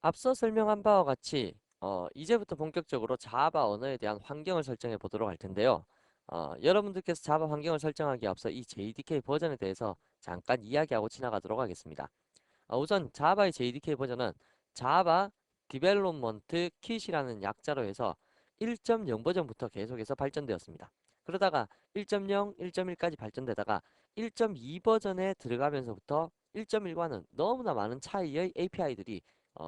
앞서 설명한 바와 같이 이제부터 본격적으로 자바 언어에 대한 환경을 설정해 보도록 할 텐데요. 여러분들께서 자바 환경을 설정하기에 앞서 이 JDK 버전에 대해서 잠깐 이야기하고 지나가도록 하겠습니다. 우선 자바의 JDK 버전은 자바 디벨롭먼트 킷이라는 약자로 해서 1.0 버전부터 계속해서 발전되었습니다. 그러다가 1.0, 1.1까지 발전되다가 1.2 버전에 들어가면서부터 1.1과는 너무나 많은 차이의 API들이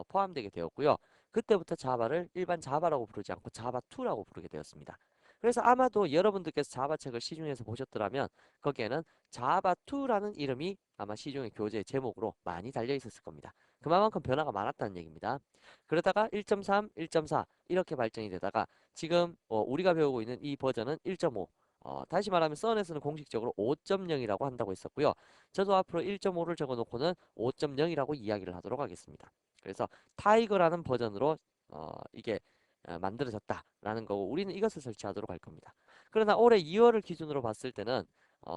포함되게 되었고요. 그때부터 자바를 일반 자바라고 부르지 않고 자바2라고 부르게 되었습니다. 그래서 아마도 여러분들께서 자바 책을 시중에서 보셨더라면 거기에는 자바2라는 이름이 아마 시중의 교재 제목으로 많이 달려 있었을 겁니다. 그만큼 변화가 많았다는 얘기입니다. 그러다가 1.3, 1.4 이렇게 발전이 되다가 지금 우리가 배우고 있는 이 버전은 1.5. 다시 말하면 선에서는 공식적으로 5.0이라고 한다고 했었고요. 저도 앞으로 1.5를 적어놓고는 5.0이라고 이야기를 하도록 하겠습니다. 그래서 타이거라는 버전으로 이게 만들어졌다라는 거고 우리는 이것을 설치하도록 할 겁니다. 그러나 올해 2월을 기준으로 봤을 때는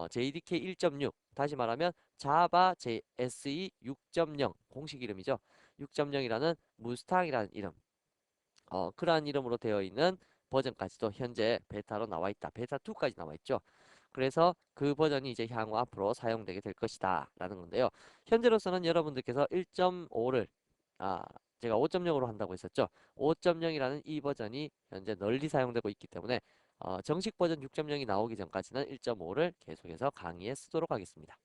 JDK 1.6 다시 말하면 자바 JSE 6.0 공식 이름이죠. 6.0이라는 무스탕이라는 이름 그러한 이름으로 되어 있는 버전까지도 현재 베타로 나와 있다. 베타 2까지 나와 있죠. 그래서 그 버전이 이제 향후 앞으로 사용되게 될 것이다 라는 건데요. 현재로서는 여러분들께서 1.5를 제가 5.0으로 한다고 했었죠. 5.0이라는 이 버전이 현재 널리 사용되고 있기 때문에 정식 버전 6.0이 나오기 전까지는 1.5를 계속해서 강의에 쓰도록 하겠습니다.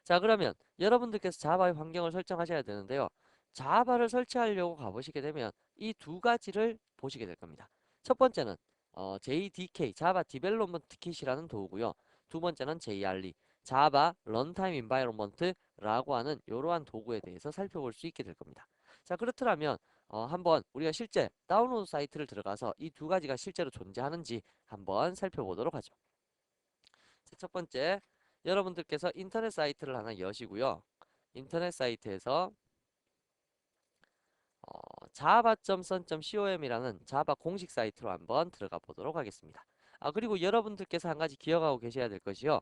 자, 그러면 여러분들께서 자바의 환경을 설정하셔야 되는데요. 자바를 설치하려고 가보시게 되면 이 두 가지를 보시게 될 겁니다. 첫 번째는 JDK, 자바 디벨롭먼트 킷이라는 도구고요. 두 번째는 JRE, 자바 런타임 인바이러먼트라고 하는 이러한 도구에 대해서 살펴볼 수 있게 될 겁니다. 자, 그렇더라면 한번 우리가 실제 다운로드 사이트를 들어가서 이 두 가지가 실제로 존재하는지 한번 살펴보도록 하죠. 자, 첫 번째, 여러분들께서 인터넷 사이트를 하나 여시고요. 인터넷 사이트에서 java.sun.com이라는 자바 공식 사이트로 한번 들어가 보도록 하겠습니다. 그리고 여러분들께서 한 가지 기억하고 계셔야 될 것이요.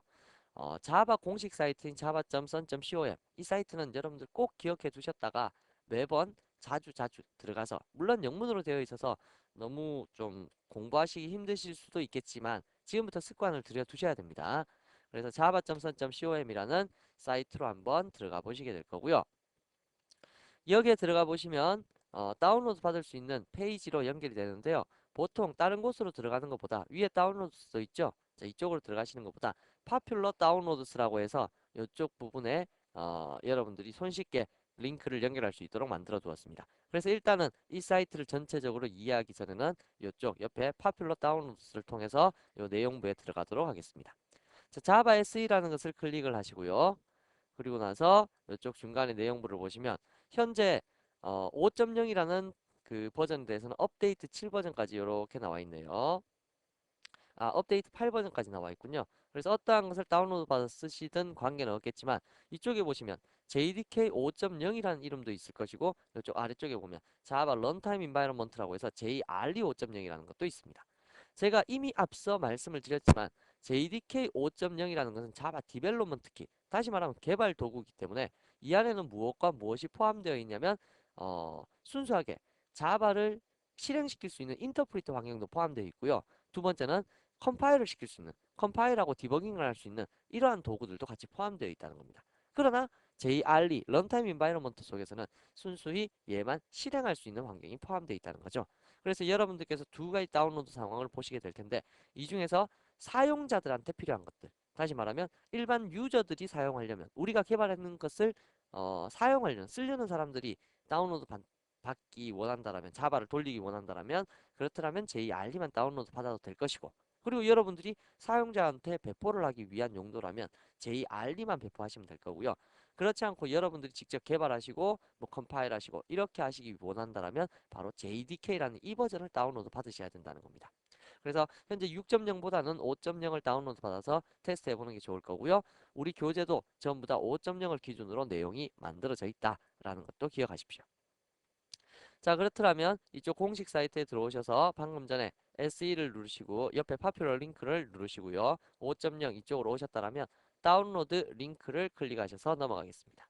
자바 공식 사이트인 java.sun.com 이 사이트는 여러분들 꼭 기억해 두셨다가 매번 자주 들어가서 물론 영문으로 되어 있어서 너무 좀 공부하시기 힘드실 수도 있겠지만 지금부터 습관을 들여 두셔야 됩니다. 그래서 java.sun.com이라는 사이트로 한번 들어가 보시게 될 거고요. 여기에 들어가 보시면 다운로드 받을 수 있는 페이지로 연결이 되는데요. 보통 다른 곳으로 들어가는 것보다 위에 다운로드스 있죠? 자, 이쪽으로 들어가시는 것보다 파퓰러 다운로드스라고 해서 이쪽 부분에 여러분들이 손쉽게 링크를 연결할 수 있도록 만들어 두었습니다. 그래서 일단은 이 사이트를 전체적으로 이해하기 전에는 이쪽 옆에 파퓰러 다운로드스를 통해서 이 내용부에 들어가도록 하겠습니다. 자, 자바 SE라는 것을 클릭을 하시고요. 그리고 나서 이쪽 중간에 내용부를 보시면 현재 5.0이라는 그 버전에 대해서는 업데이트 7 버전까지 이렇게 나와 있네요. 업데이트 8 버전까지 나와 있군요. 그래서 어떠한 것을 다운로드 받아 쓰시든 관계는 없겠지만 이쪽에 보시면 JDK 5.0이라는 이름도 있을 것이고 이쪽 아래쪽에 보면 자바 런타임 인바이러먼트라고 해서 JRE 5.0이라는 것도 있습니다. 제가 이미 앞서 말씀을 드렸지만 JDK 5.0이라는 것은 자바 디벨롭먼트 킷, 다시 말하면 개발 도구이기 때문에 이 안에는 무엇과 무엇이 포함되어 있냐면 순수하게 자바를 실행시킬 수 있는 인터프리터 환경도 포함되어 있고요. 두 번째는 컴파일을 시킬 수 있는, 컴파일하고 디버깅을 할 수 있는 이러한 도구들도 같이 포함되어 있다는 겁니다. 그러나 JRE, 런타임 인바이러먼트 속에서는 순수히 얘만 실행할 수 있는 환경이 포함되어 있다는 거죠. 그래서 여러분들께서 두 가지 다운로드 상황을 보시게 될 텐데 이 중에서 사용자들한테 필요한 것들, 다시 말하면 일반 유저들이 사용하려면 우리가 개발하는 것을 사용하려는, 쓰려는 사람들이 다운로드 받기 원한다라면, 자바를 돌리기 원한다라면, 그렇더라면 JRE만 다운로드 받아도 될 것이고, 그리고 여러분들이 사용자한테 배포를 하기 위한 용도라면 JRE만 배포하시면 될 거고요. 그렇지 않고 여러분들이 직접 개발하시고 뭐 컴파일하시고 이렇게 하시기 원한다라면 바로 JDK라는 이 버전을 다운로드 받으셔야 된다는 겁니다. 그래서 현재 6.0보다는 5.0을 다운로드 받아서 테스트 해보는 게 좋을 거고요. 우리 교재도 전부 다 5.0을 기준으로 내용이 만들어져 있다라는 것도 기억하십시오. 자, 그렇더라면 이쪽 공식 사이트에 들어오셔서 방금 전에 SE를 누르시고 옆에 파퓰러 링크를 누르시고요. 5.0 이쪽으로 오셨다라면 다운로드 링크를 클릭하셔서 넘어가겠습니다.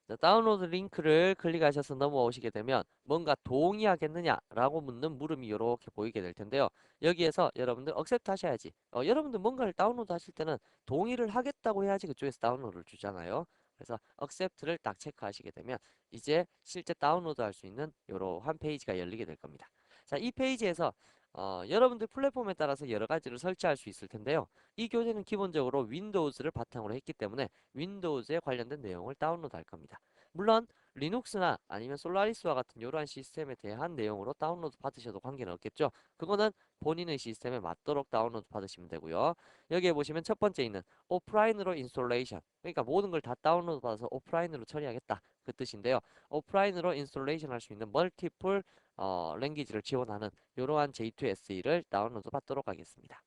자, 다운로드 링크를 클릭하셔서 넘어오시게 되면 뭔가 동의하겠느냐라고 묻는 물음이 이렇게 보이게 될 텐데요. 여기에서 여러분들 억셉트 하셔야지. 여러분들 뭔가를 다운로드 하실 때는 동의를 하겠다고 해야지 그쪽에서 다운로드를 주잖아요. 그래서 억셉트를 딱 체크하시게 되면 이제 실제 다운로드 할 수 있는 이러한 페이지가 열리게 될 겁니다. 자, 이 페이지에서 여러분들 플랫폼에 따라서 여러 가지를 설치할 수 있을 텐데요. 이 교재는 기본적으로 윈도우즈를 바탕으로 했기 때문에 윈도우즈에 관련된 내용을 다운로드 할 겁니다. 물론 리눅스나 아니면 솔라리스와 같은 이러한 시스템에 대한 내용으로 다운로드 받으셔도 관계는 없겠죠. 그거는 본인의 시스템에 맞도록 다운로드 받으시면 되고요. 여기에 보시면 첫 번째 있는 오프라인으로 인스톨레이션, 그러니까 모든 걸 다 다운로드 받아서 오프라인으로 처리하겠다 그 뜻인데요. 오프라인으로 인스톨레이션 할 수 있는 멀티플 랭귀지를 지원하는 이러한 J2SE를 다운로드 받도록 하겠습니다.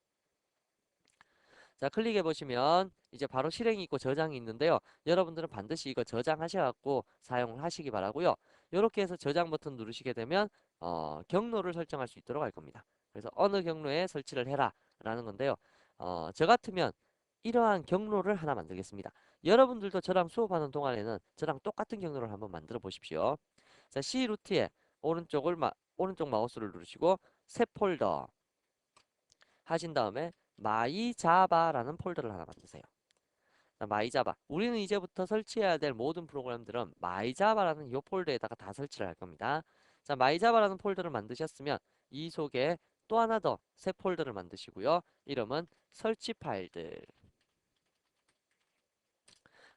자, 클릭해 보시면 이제 바로 실행이 있고 저장이 있는데요. 여러분들은 반드시 이거 저장하셔갖고 사용을 하시기 바라고요. 이렇게 해서 저장 버튼 누르시게 되면 경로를 설정할 수 있도록 할 겁니다. 그래서 어느 경로에 설치를 해라 라는 건데요. 저 같으면 이러한 경로를 하나 만들겠습니다. 여러분들도 저랑 수업하는 동안에는 저랑 똑같은 경로를 한번 만들어 보십시오. 자, C 루트에 오른쪽 마우스를 누르시고 새 폴더 하신 다음에 마이자바라는 폴더를 하나 만드세요. 마이자바. 우리는 이제부터 설치해야 될 모든 프로그램들은 마이자바라는 이 폴더에다가 다 설치를 할 겁니다. 자, 마이자바라는 폴더를 만드셨으면 이 속에 또 하나 더 새 폴더를 만드시고요. 이름은 설치 파일들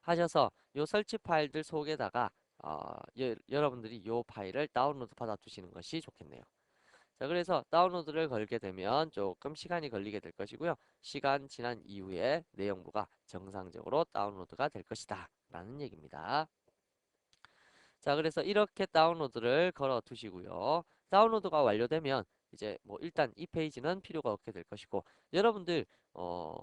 하셔서 이 설치 파일들 속에다가 여러분들이 이 파일을 다운로드 받아 두시는 것이 좋겠네요. 자, 그래서 다운로드를 걸게 되면 조금 시간이 걸리게 될 것이고요. 시간 지난 이후에 내용부가 정상적으로 다운로드가 될 것이다 라는 얘기입니다. 자, 그래서 이렇게 다운로드를 걸어 두시고요. 다운로드가 완료되면 이제 뭐 일단 이 페이지는 필요가 없게 될 것이고, 여러분들 어,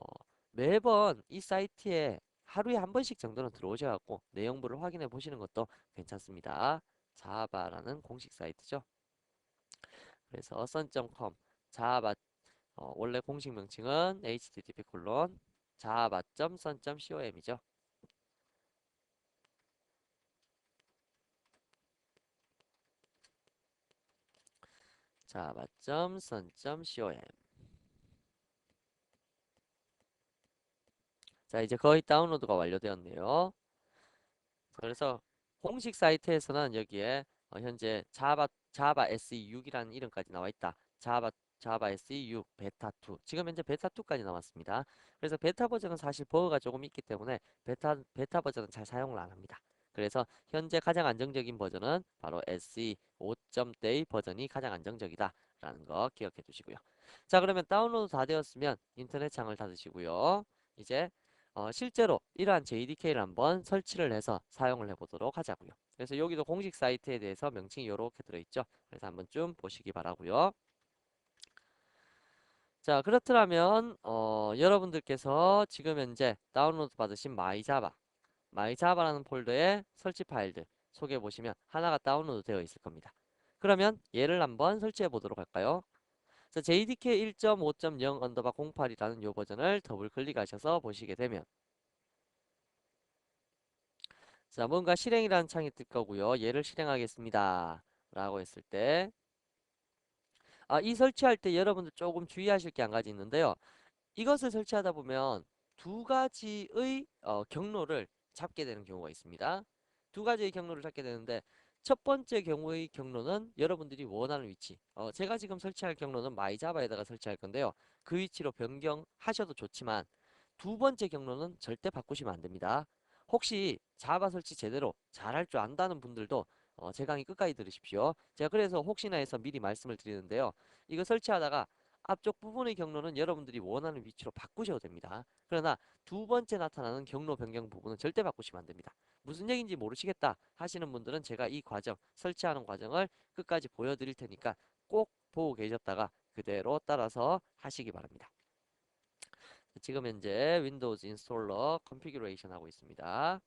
매번 이 사이트에 하루에 한 번씩 정도는 들어오셔 갖고 내용부를 확인해 보시는 것도 괜찮습니다. 자바라는 공식 사이트죠. 그래서 sun.com 자바 원래 공식 명칭은 http java.sun.com이죠. java.sun.com. 자, 이제 거의 다운로드가 완료되었네요. 그래서 공식 사이트에서는 여기에 현재 자바 SE6이라는 이름까지 나와 있다. 자바 SE6 베타 2. 지금 현재 베타 2까지 나왔습니다. 그래서 베타 버전은 사실 버그가 조금 있기 때문에 베타 버전은 잘 사용을 안 합니다. 그래서 현재 가장 안정적인 버전은 바로 SE 5.0 버전이 가장 안정적이다 라는 거 기억해 두시고요. 자, 그러면 다운로드 다 되었으면 인터넷 창을 닫으시고요. 이제 실제로 이러한 JDK를 한번 설치를 해서 사용을 해보도록 하자고요. 그래서 여기도 공식 사이트에 대해서 명칭이 이렇게 들어있죠. 그래서 한번 좀 보시기 바라고요. 자, 그렇더라면 여러분들께서 지금 현재 다운로드 받으신 마이자바라는 폴더의 설치 파일들 소개해 보시면 하나가 다운로드 되어 있을 겁니다. 그러면 얘를 한번 설치해 보도록 할까요? 자, JDK 1.5.0 언더바 08이라는 요 버전을 더블 클릭하셔서 보시게 되면, 자, 뭔가 실행이라는 창이 뜰 거고요. 얘를 실행하겠습니다 라고 했을 때, 이 설치할 때 여러분들 조금 주의하실 게 한 가지 있는데요. 이것을 설치하다 보면 두 가지의 경로를 잡게 되는 경우가 있습니다. 두 가지의 경로를 잡게 되는데, 첫 번째 경우의 경로는 여러분들이 원하는 위치, 제가 지금 설치할 경로는 마이자바에다가 설치할 건데요. 그 위치로 변경하셔도 좋지만 두 번째 경로는 절대 바꾸시면 안 됩니다. 혹시 자바 설치 제대로 잘할 줄 안다는 분들도 제 강의 끝까지 들으십시오. 제가 그래서 혹시나 해서 미리 말씀을 드리는데요. 이거 설치하다가 앞쪽 부분의 경로는 여러분들이 원하는 위치로 바꾸셔도 됩니다. 그러나 두 번째 나타나는 경로 변경 부분은 절대 바꾸시면 안 됩니다. 무슨 얘기인지 모르시겠다 하시는 분들은 제가 이 과정, 설치하는 과정을 끝까지 보여드릴 테니까 꼭 보고 계셨다가 그대로 따라서 하시기 바랍니다. 지금 현재 윈도우즈 인스톨러 컨피규레이션 하고 있습니다.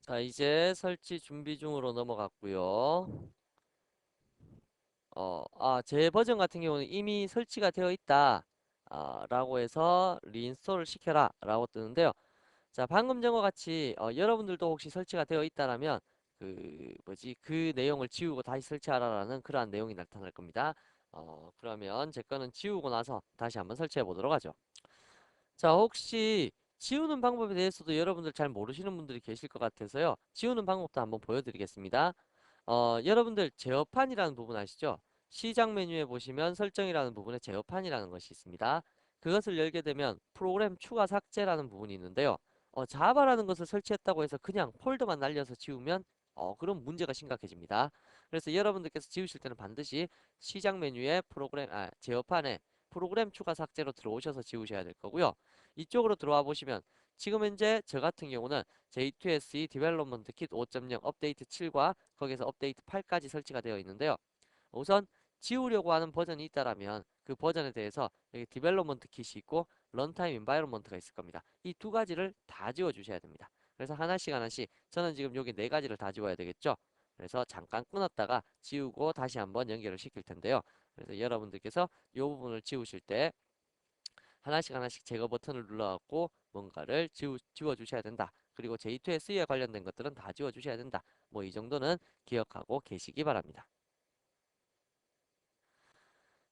자, 이제 설치 준비 중으로 넘어갔고요. 제 버전 같은 경우는 이미 설치가 되어 있다. 라고 해서 리인스톨을 시켜라 라고 뜨는데요. 자, 방금 전과 같이 여러분들도 혹시 설치가 되어 있다라면 그 내용을 지우고 다시 설치하라라는 그러한 내용이 나타날 겁니다. 그러면 제 거는 지우고 나서 다시 한번 설치해 보도록 하죠. 자, 혹시 지우는 방법에 대해서도 여러분들 잘 모르시는 분들이 계실 것 같아서요. 지우는 방법도 한번 보여드리겠습니다. 여러분들 제어판이라는 부분 아시죠? 시작 메뉴에 보시면 설정이라는 부분에 제어판이라는 것이 있습니다. 그것을 열게 되면 프로그램 추가 삭제라는 부분이 있는데요. 자바라는 것을 설치했다고 해서 그냥 폴더만 날려서 지우면 그럼 문제가 심각해집니다. 그래서 여러분들께서 지우실 때는 반드시 시작 메뉴에 제어판에 프로그램 추가 삭제로 들어오셔서 지우셔야 될 거고요. 이쪽으로 들어와 보시면 지금 현재 저 같은 경우는 J2SE 디벨롭먼트 킷 5.0 업데이트 7과 거기서 업데이트 8까지 설치가 되어 있는데요. 우선 지우려고 하는 버전이 있다라면 그 버전에 대해서 여기 디벨롭먼트 킷이 있고 런타임 인바이러먼트가 있을 겁니다. 이 두 가지를 다 지워 주셔야 됩니다. 그래서 하나씩 하나씩 저는 지금 여기 네 가지를 다 지워야 되겠죠. 그래서 잠깐 끊었다가 지우고 다시 한번 연결을 시킬 텐데요. 그래서 여러분들께서 이 부분을 지우실 때 하나씩 하나씩 제거 버튼을 눌러갖고 뭔가를 지워 주셔야 된다. 그리고 J2SE에 관련된 것들은 다 지워 주셔야 된다. 뭐 이 정도는 기억하고 계시기 바랍니다.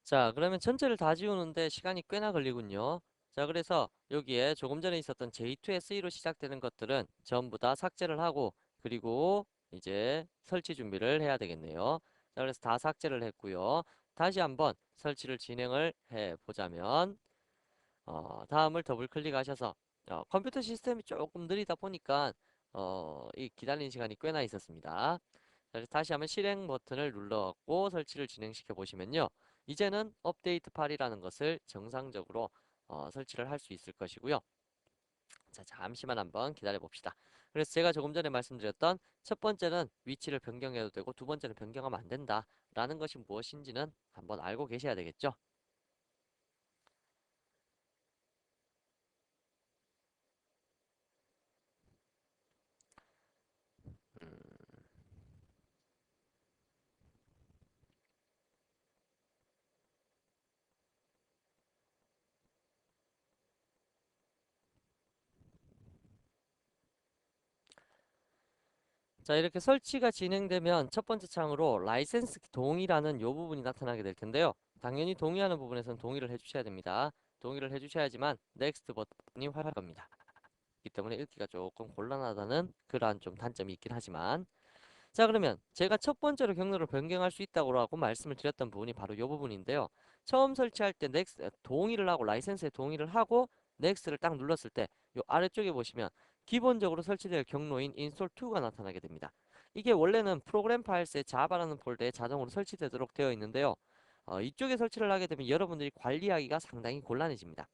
자, 그러면 전체를 다 지우는데 시간이 꽤나 걸리군요. 자, 그래서 여기에 조금 전에 있었던 J2SE로 시작되는 것들은 전부 다 삭제를 하고 그리고 이제 설치 준비를 해야 되겠네요. 자, 그래서 다 삭제를 했고요. 다시 한번 설치를 진행을 해 보자면 다음을 더블 클릭하셔서 컴퓨터 시스템이 조금 느리다 보니까 이 기다리는 시간이 꽤나 있었습니다. 그래서 다시 한번 실행 버튼을 눌러갖고 설치를 진행시켜 보시면요. 이제는 업데이트 8이라는 것을 정상적으로 설치를 할 수 있을 것이고요. 자, 잠시만 한번 기다려 봅시다. 그래서 제가 조금 전에 말씀드렸던 첫 번째는 위치를 변경해도 되고 두 번째는 변경하면 안 된다 라는 것이 무엇인지는 한번 알고 계셔야 되겠죠. 자, 이렇게 설치가 진행되면 첫 번째 창으로 라이센스 동의라는 요 부분이 나타나게 될 텐데요. 당연히 동의하는 부분에서는 동의를 해주셔야 됩니다. 동의를 해주셔야지만 넥스트 버튼이 활할 겁니다. 그렇기 때문에 읽기가 조금 곤란하다는 그러한 좀 단점이 있긴 하지만 자, 그러면 제가 첫 번째로 경로를 변경할 수 있다고 하고 말씀을 드렸던 부분이 바로 이 부분인데요. 처음 설치할 때 넥스 동의를 하고 라이센스에 동의를 하고 넥스트를 딱 눌렀을 때 이 아래쪽에 보시면 기본적으로 설치될 경로인 install2가 나타나게 됩니다. 이게 원래는 프로그램 파일스의 자바라는 폴더에 자동으로 설치되도록 되어 있는데요. 이쪽에 설치를 하게 되면 여러분들이 관리하기가 상당히 곤란해집니다.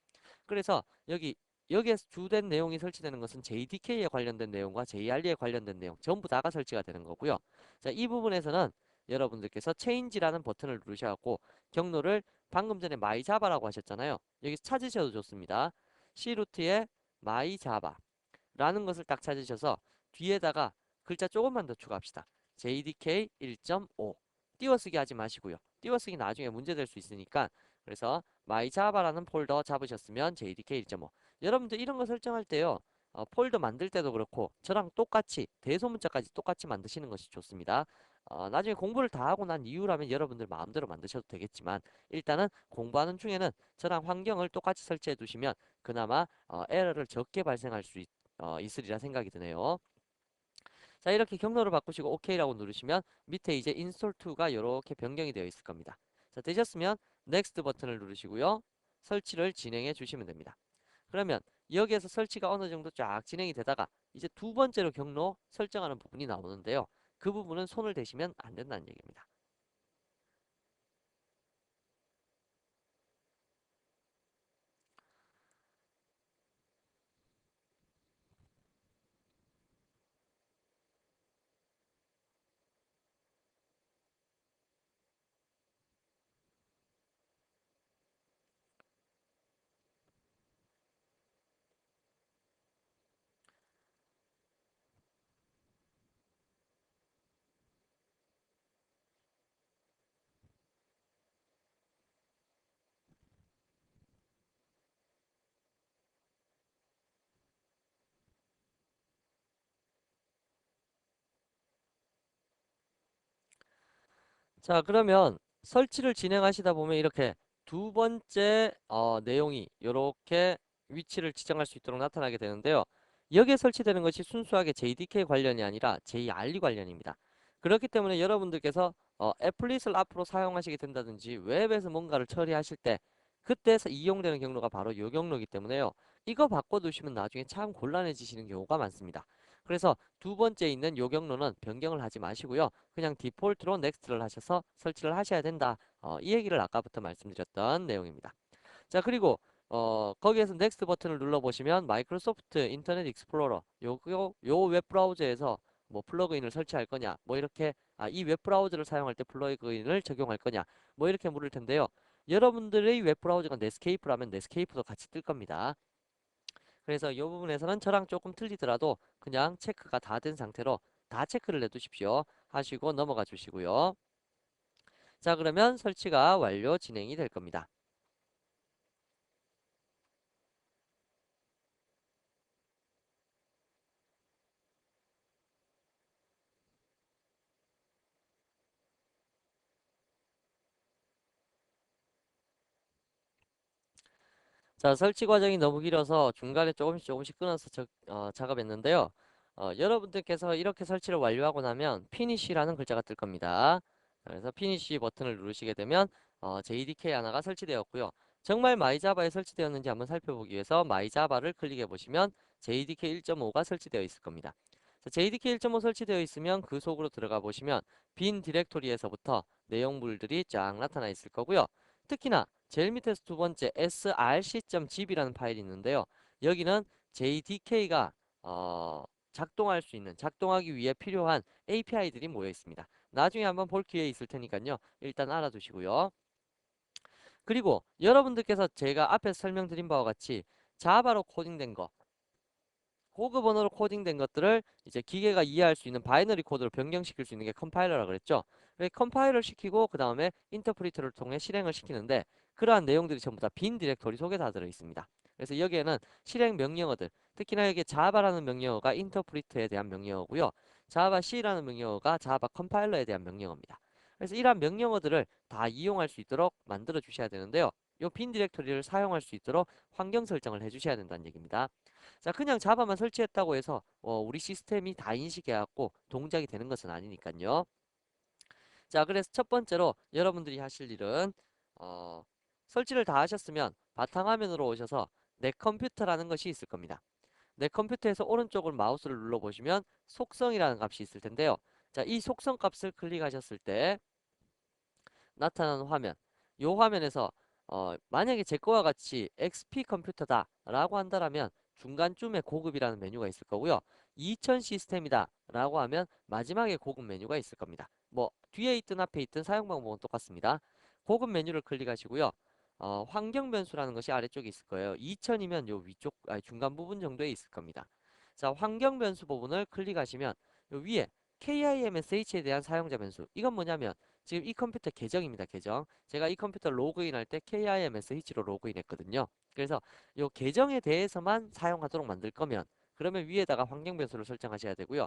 그래서 여기에 주된 내용이 설치되는 것은 JDK에 관련된 내용과 JRE에 관련된 내용 전부 다가 설치가 되는 거고요. 자, 이 부분에서는 여러분들께서 Change라는 버튼을 누르셔갖고 경로를 방금 전에 myjava라고 하셨잖아요. 여기서 찾으셔도 좋습니다. C루트에 myjava라는 것을 딱 찾으셔서 뒤에다가 글자 조금만 더 추가합시다. JDK 1.5 띄워쓰기 하지 마시고요. 띄워쓰기 나중에 문제될 수 있으니까 그래서 myjava라는 폴더 잡으셨으면 JDK 1.5 여러분들 이런 거 설정할 때요. 폴더 만들 때도 그렇고 저랑 똑같이 대소문자까지 똑같이 만드시는 것이 좋습니다. 나중에 공부를 다 하고 난 이후라면 여러분들 마음대로 만드셔도 되겠지만 일단은 공부하는 중에는 저랑 환경을 똑같이 설치해 두시면 그나마 에러를 적게 발생할 수 있으리라 생각이 드네요. 자, 이렇게 경로를 바꾸시고 OK라고 누르시면 밑에 이제 install2가 이렇게 변경이 되어 있을 겁니다. 자, 되셨으면 next 버튼을 누르시고요. 설치를 진행해 주시면 됩니다. 그러면 여기에서 설치가 어느 정도 쫙 진행이 되다가 이제 두 번째로 경로 설정하는 부분이 나오는데요. 그 부분은 손을 대시면 안 된다는 얘기입니다. 자, 그러면 설치를 진행하시다 보면 이렇게 두 번째 내용이 이렇게 위치를 지정할 수 있도록 나타나게 되는데요. 여기에 설치되는 것이 순수하게 JDK 관련이 아니라 JRE 관련입니다. 그렇기 때문에 여러분들께서 애플릿을 앞으로 사용하시게 된다든지 웹에서 뭔가를 처리하실 때 그때 이용되는 경로가 바로 이 경로이기 때문에요. 이거 바꿔두시면 나중에 참 곤란해지시는 경우가 많습니다. 그래서 두 번째 있는 요 경로는 변경을 하지 마시고요. 그냥 디폴트로 넥스트를 하셔서 설치를 하셔야 된다. 이 얘기를 아까부터 말씀드렸던 내용입니다. 자, 그리고 거기에서 넥스트 버튼을 눌러보시면 마이크로소프트 인터넷 익스플로러 요 웹브라우저에서 뭐 플러그인을 설치할 거냐 뭐 이렇게 이 웹브라우저를 사용할 때 플러그인을 적용할 거냐 뭐 이렇게 물을 텐데요. 여러분들의 웹브라우저가 넷스케이프라면 넷스케이프도 같이 뜰 겁니다. 그래서 이 부분에서는 저랑 조금 틀리더라도 그냥 체크가 다 된 상태로 다 체크를 해두십시오. 하시고 넘어가 주시고요. 자, 그러면 설치가 완료 진행이 될 겁니다. 자, 설치 과정이 너무 길어서 중간에 조금씩 끊어서 작업했는데요. 여러분들께서 이렇게 설치를 완료하고 나면 피니쉬라는 글자가 뜰 겁니다. 그래서 피니쉬 버튼을 누르시게 되면 JDK 하나가 설치되었고요. 정말 마이자바에 설치되었는지 한번 살펴보기 위해서 마이자바를 클릭해 보시면 JDK 1.5가 설치되어 있을 겁니다. JDK 1.5 설치되어 있으면 그 속으로 들어가 보시면 빈 디렉토리에서부터 내용물들이 쫙 나타나 있을 거고요. 특히나 제일 밑에서 두 번째 src.zip이라는 파일이 있는데요. 여기는 JDK가 작동할 수 있는, 작동하기 위해 필요한 API들이 모여 있습니다. 나중에 한번 볼 기회 있을 테니까요. 일단 알아두시고요. 그리고 여러분들께서 제가 앞에서 설명드린 바와 같이 자바로 코딩된 거, 고급 언어로 코딩된 것들을 이제 기계가 이해할 수 있는 바이너리 코드로 변경시킬 수 있는 게 컴파일러라 그랬죠. 컴파일러 시키고 그 다음에 인터프리터를 통해 실행을 시키는데 그러한 내용들이 전부 다 빈 디렉토리 속에 다 들어 있습니다. 그래서 여기에는 실행 명령어들, 특히나 여기 자바라는 명령어가 인터프리터에 대한 명령어고요. 자바 C라는 명령어가 자바 컴파일러에 대한 명령어입니다. 그래서 이러한 명령어들을 다 이용할 수 있도록 만들어 주셔야 되는데요. 이 빈 디렉토리를 사용할 수 있도록 환경 설정을 해 주셔야 된다는 얘기입니다. 자, 그냥 자바만 설치했다고 해서 우리 시스템이 다 인식해갖고 동작이 되는 것은 아니니까요. 자, 그래서 첫 번째로 여러분들이 하실 일은 어, 설치를 다 하셨으면 바탕화면으로 오셔서 내 컴퓨터라는 것이 있을 겁니다. 내 컴퓨터에서 오른쪽을 마우스를 눌러보시면 속성이라는 값이 있을 텐데요. 자, 이 속성 값을 클릭하셨을 때 나타나는 화면, 이 화면에서 만약에 제 거와 같이 XP 컴퓨터다 라고 한다면 중간쯤에 고급이라는 메뉴가 있을 거고요. 2000 시스템이다 라고 하면 마지막에 고급 메뉴가 있을 겁니다. 뭐 뒤에 있든 앞에 있든 사용 방법은 똑같습니다. 고급 메뉴를 클릭하시고요. 환경 변수라는 것이 아래쪽에 있을 거예요. 2000이면 요 위쪽 중간 부분 정도에 있을 겁니다. 자, 환경 변수 부분을 클릭하시면 요 위에 KIMSH에 대한 사용자 변수, 이건 뭐냐면 지금 이 컴퓨터 계정입니다. 계정. 제가 이 컴퓨터 로그인할 때 KIMSH로 로그인했거든요. 그래서 이 계정에 대해서만 사용하도록 만들 거면 그러면 위에다가 환경 변수를 설정하셔야 되고요.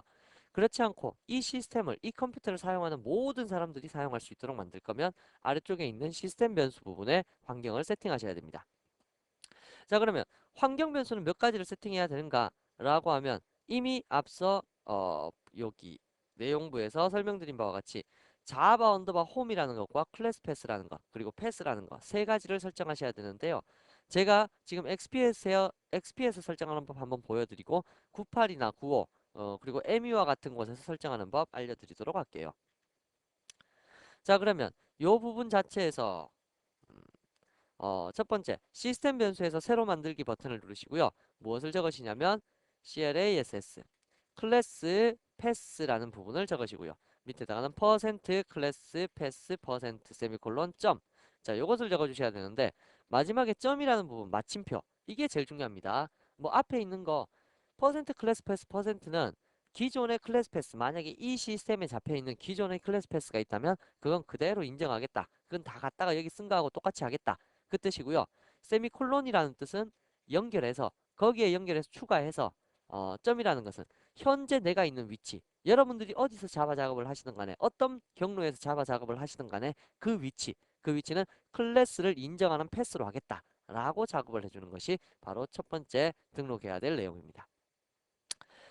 그렇지 않고 이 시스템을 이 컴퓨터를 사용하는 모든 사람들이 사용할 수 있도록 만들 거면 아래쪽에 있는 시스템 변수 부분에 환경을 세팅하셔야 됩니다. 자, 그러면 환경 변수는 몇 가지를 세팅해야 되는가 라고 하면 이미 앞서 여기 내용부에서 설명드린 바와 같이 자바 언더바 홈이라는 것과 클래스 패스라는 것 그리고 패스라는 것 세 가지를 설정하셔야 되는데요. 제가 지금 XPS 설정하는 법 한번 보여드리고 98이나 95 그리고 ME와 같은 곳에서 설정하는 법 알려드리도록 할게요. 자, 그러면 요 부분 자체에서 첫 번째, 시스템 변수에서 새로 만들기 버튼을 누르시고요. 무엇을 적으시냐면 CLASS, 클래스 패스라는 부분을 적으시고요. 밑에다가는 퍼센트 클래스 패스 퍼센트 세미콜론 점. 자, 이것을 적어주셔야 되는데 마지막에 점이라는 부분, 마침표. 이게 제일 중요합니다. 뭐 앞에 있는 거 퍼센트 클래스 패스 퍼센트는 기존의 클래스 패스, 만약에 이 시스템에 잡혀있는 기존의 클래스 패스가 있다면 그건 그대로 인정하겠다. 그건 다 갖다가 여기 쓴 거하고 똑같이 하겠다. 그 뜻이고요. 세미콜론이라는 뜻은 연결해서 거기에 연결해서 추가해서 점이라는 것은 현재 내가 있는 위치, 여러분들이 어디서 자바 작업을 하시든 간에 어떤 경로에서 자바 작업을 하시든 간에 그 위치는 클래스를 인정하는 패스로 하겠다 라고 작업을 해주는 것이 바로 첫 번째 등록해야 될 내용입니다.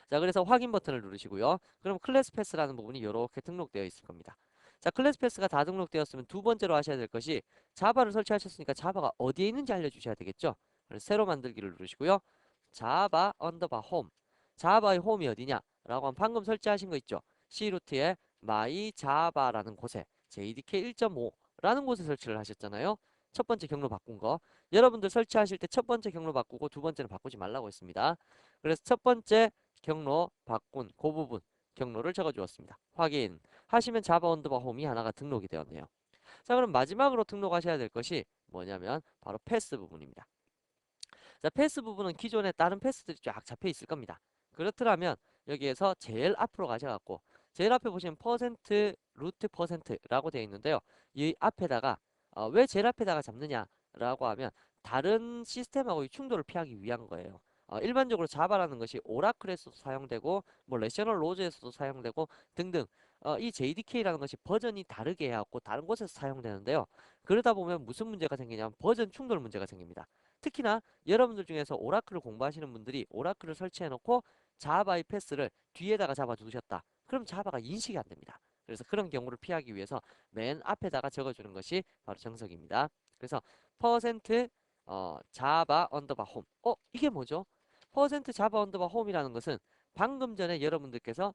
자, 그래서 확인 버튼을 누르시고요. 그럼 클래스 패스라는 부분이 이렇게 등록되어 있을 겁니다. 자, 클래스 패스가 다 등록되었으면 두 번째로 하셔야 될 것이 자바를 설치하셨으니까 자바가 어디에 있는지 알려주셔야 되겠죠. 그래서 새로 만들기를 누르시고요. 자바 언더바 홈. 자바의 홈이 어디냐? 라고 하면 방금 설치하신 거 있죠. C루트에 my java라는 곳에 JDK 1.5라는 곳에 설치를 하셨잖아요. 첫 번째 경로 바꾼 거. 여러분들 설치하실 때 첫 번째 경로 바꾸고 두 번째는 바꾸지 말라고 했습니다. 그래서 첫 번째 경로 바꾼 그 부분 경로를 적어 주었습니다. 확인 하시면 자바 언더바 홈이 하나가 등록이 되었네요. 자, 그럼 마지막으로 등록하셔야 될 것이 뭐냐면 바로 패스 부분입니다. 자, 패스 부분은 기존에 다른 패스들이 쫙 잡혀 있을 겁니다. 그렇더라면 여기에서 제일 앞으로 가셔갖고 제일 앞에 보시면 퍼센트 루트 퍼센트라고 되어 있는데요. 이 앞에다가 왜 제일 앞에다가 잡느냐라고 하면 다른 시스템하고의 충돌을 피하기 위한 거예요. 일반적으로 자바라는 것이 오라클에서도 사용되고 뭐 레셔널 로즈에서도 사용되고 등등 이 JDK라는 것이 버전이 다르게 해갖고 다른 곳에서 사용되는데요. 그러다 보면 무슨 문제가 생기냐면 버전 충돌 문제가 생깁니다. 특히나 여러분들 중에서 오라클을 공부하시는 분들이 오라클을 설치해 놓고 자바의 패스를 뒤에다가 잡아 두셨다. 그럼 자바가 인식이 안 됩니다. 그래서 그런 경우를 피하기 위해서 맨 앞에다가 적어주는 것이 바로 정석입니다. 그래서 퍼센트 자바 언더바 홈. 이게 뭐죠? 퍼센트 자바 언더바 홈이라는 것은 방금 전에 여러분들께서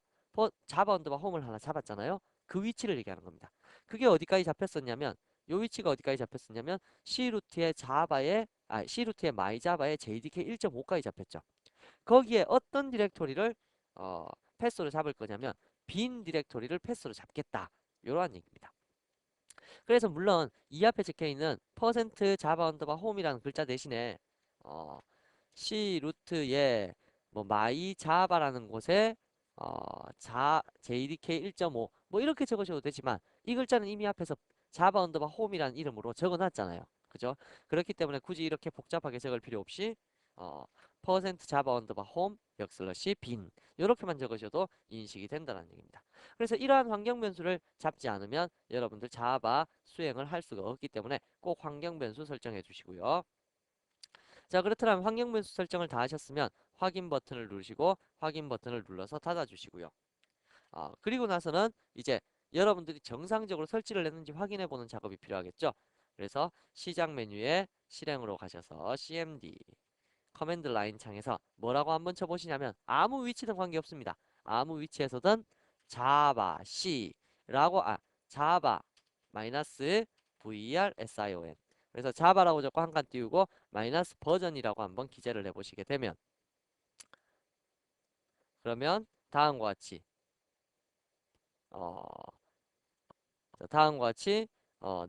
자바 언더바 홈을 하나 잡았잖아요. 그 위치를 얘기하는 겁니다. 그게 어디까지 잡혔었냐면 요 위치가 어디까지 잡혔었냐면 C루트의 마이자바의 JDK 1.5까지 잡혔죠. 거기에 어떤 디렉토리를 어, 패스로 잡을 거냐면 빈 디렉토리를 패스로 잡겠다. 이러한 얘기입니다. 그래서 물론 이 앞에 적혀 있는 퍼센트 자바 언더바 홈이라는 글자 대신에 어, C 루트의 뭐 마이 자바라는 곳에 JDK 1.5 뭐 이렇게 적으셔도 되지만 이 글자는 이미 앞에서 자바 언더바 홈이라는 이름으로 적어놨잖아요. 그죠? 그렇기 때문에 굳이 이렇게 복잡하게 적을 필요 없이 어, 퍼센트 자바 언더바 홈 역슬러시 빈 이렇게만 적으셔도 인식이 된다는 얘기입니다. 그래서 이러한 환경 변수를 잡지 않으면 여러분들 자바 수행을 할 수가 없기 때문에 꼭 환경 변수 설정해 주시고요. 자, 그렇다면 환경 변수 설정을 다 하셨으면 확인 버튼을 누르시고 확인 버튼을 눌러서 닫아 주시고요. 그리고 나서는 이제 여러분들이 정상적으로 설치를 했는지 확인해 보는 작업이 필요하겠죠. 그래서 시작 메뉴에 실행으로 가셔서 CMD 커맨드 라인 창에서 뭐라고 한번 쳐보시냐면 아무 위치든 관계없습니다. 아무 위치에서든 자바 C라고 자바 마이너스 VRSION 그래서 자바라고 적고 한 칸 띄우고 마이너스 버전이라고 한번 기재를 해보시게 되면 그러면 다음과 같이 어, 다음과 같이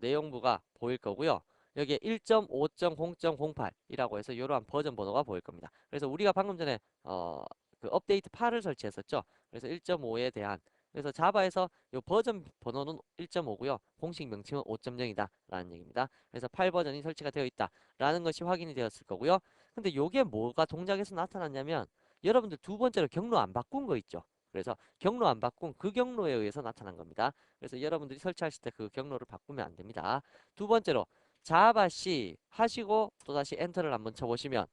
내용부가 보일 거고요. 여기에 1.5.0.08이라고 해서 이러한 버전 번호가 보일 겁니다. 그래서 우리가 방금 전에 그 업데이트 8을 설치했었죠. 그래서 1.5에 대한 그래서 자바에서 이 버전 번호는 1.5고요. 공식 명칭은 5.0이다 라는 얘기입니다. 그래서 8 버전이 설치가 되어 있다 라는 것이 확인이 되었을 거고요. 근데 이게 뭐가 동작에서 나타났냐면 여러분들 두 번째로 경로 안 바꾼 거 있죠. 그래서 경로 안 바꾼 그 경로에 의해서 나타난 겁니다. 그래서 여러분들이 설치하실 때 그 경로를 바꾸면 안 됩니다. 두 번째로 자바 C 하시고 또다시 엔터를 한번 쳐보시면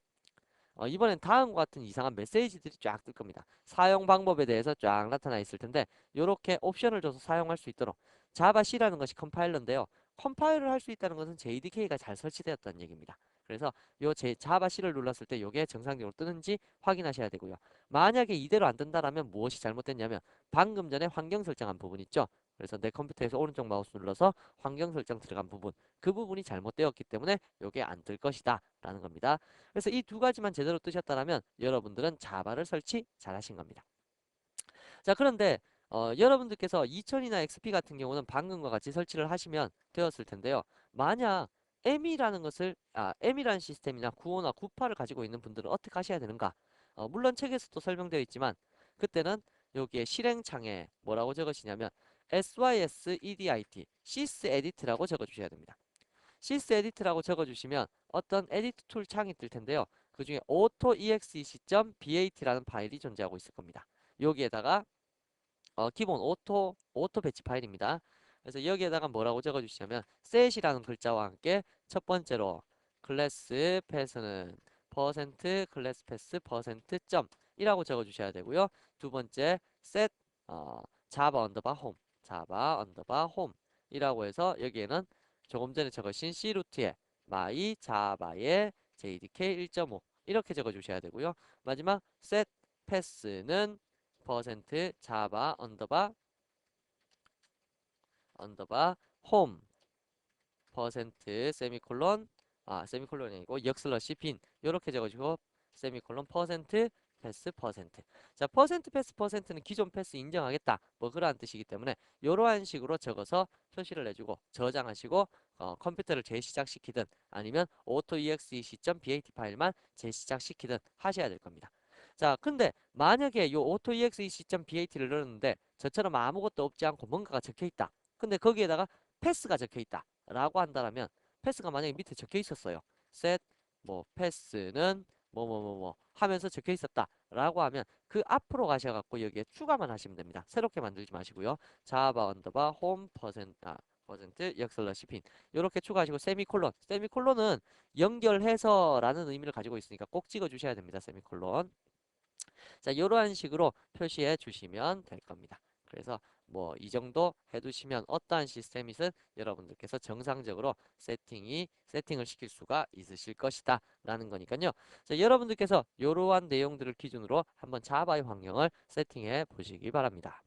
이번엔 다음과 같은 이상한 메시지들이 쫙 뜰 겁니다. 사용 방법에 대해서 쫙 나타나 있을 텐데 이렇게 옵션을 줘서 사용할 수 있도록 자바 C라는 것이 컴파일러인데요. 컴파일을 할 수 있다는 것은 JDK가 잘 설치되었다는 얘기입니다. 그래서 요 자바 C를 눌렀을 때 이게 정상적으로 뜨는지 확인하셔야 되고요. 만약에 이대로 안 뜬다라면 무엇이 잘못됐냐면 방금 전에 환경 설정한 부분 있죠. 그래서 내 컴퓨터에서 오른쪽 마우스 눌러서 환경 설정 들어간 부분 그 부분이 잘못되었기 때문에 이게 안 뜰 것이다 라는 겁니다. 그래서 이 두 가지만 제대로 뜨셨다면 여러분들은 자바를 설치 잘 하신 겁니다. 자, 그런데 여러분들께서 2000이나 XP 같은 경우는 방금과 같이 설치를 하시면 되었을 텐데요. 만약 M이라는 시스템이나 95나 98을 가지고 있는 분들은 어떻게 하셔야 되는가? 물론 책에서도 설명되어 있지만 그때는 여기에 실행창에 뭐라고 적으시냐면 sysedit, sysedit라고 적어주셔야 됩니다. sysedit라고 적어주시면 어떤 에디트 툴 창이 뜰 텐데요. 그 중에 autoexec.bat라는 파일이 존재하고 있을 겁니다. 여기에다가 기본 오토 배치 파일입니다. 그래서 여기에다가 뭐라고 적어주시냐면 set이라는 글자와 함께 첫 번째로 클래스 패스는 퍼센트 클래스 패스 퍼센트 점 이라고 적어주셔야 되고요. 두 번째 set 자바 언더바 홈 자바 언더바 홈 이라고 해서 여기에는 조금 전에 적으신 C 루트에 my 자바의 JDK 1.5 이렇게 적어주셔야 되고요. 마지막 set 패스는 퍼센트 자바 언더바 홈 퍼센트 세미콜론 세미콜론이 아니고 역슬러시 빈 요렇게 적어주고 세미콜론 퍼센트 패스 퍼센트. 자, 퍼센트 패스 퍼센트는 기존 패스 인정하겠다 뭐 그러한 뜻이기 때문에 요러한 식으로 적어서 표시를 해주고 저장하시고 컴퓨터를 재시작시키든 아니면 autoexec.bat 파일만 재시작시키든 하셔야 될 겁니다. 자, 근데 만약에 요 autoexec.bat를 넣었는데 저처럼 아무것도 없지 않고 뭔가가 적혀 있다. 근데 거기에다가 패스가 적혀 있다 라고 한다면 패스가 만약에 밑에 적혀 있었어요. set 뭐 패스는 뭐뭐뭐뭐 하면서 적혀 있었다 라고 하면 그 앞으로 가셔갖고 여기에 추가만 하시면 됩니다. 새롭게 만들지 마시고요. 자바 언더바 홈 퍼센트 역슬러시 핀 이렇게 추가하시고 세미콜론은 연결해서 라는 의미를 가지고 있으니까 꼭 찍어 주셔야 됩니다. 세미콜론. 자, 이러한 식으로 표시해 주시면 될 겁니다. 그래서 뭐 이 정도 해두시면 어떠한 시스템이든 여러분들께서 정상적으로 세팅을 시킬 수가 있으실 것이다 라는 거니까요. 자, 여러분들께서 이러한 내용들을 기준으로 한번 자바의 환경을 세팅해 보시기 바랍니다.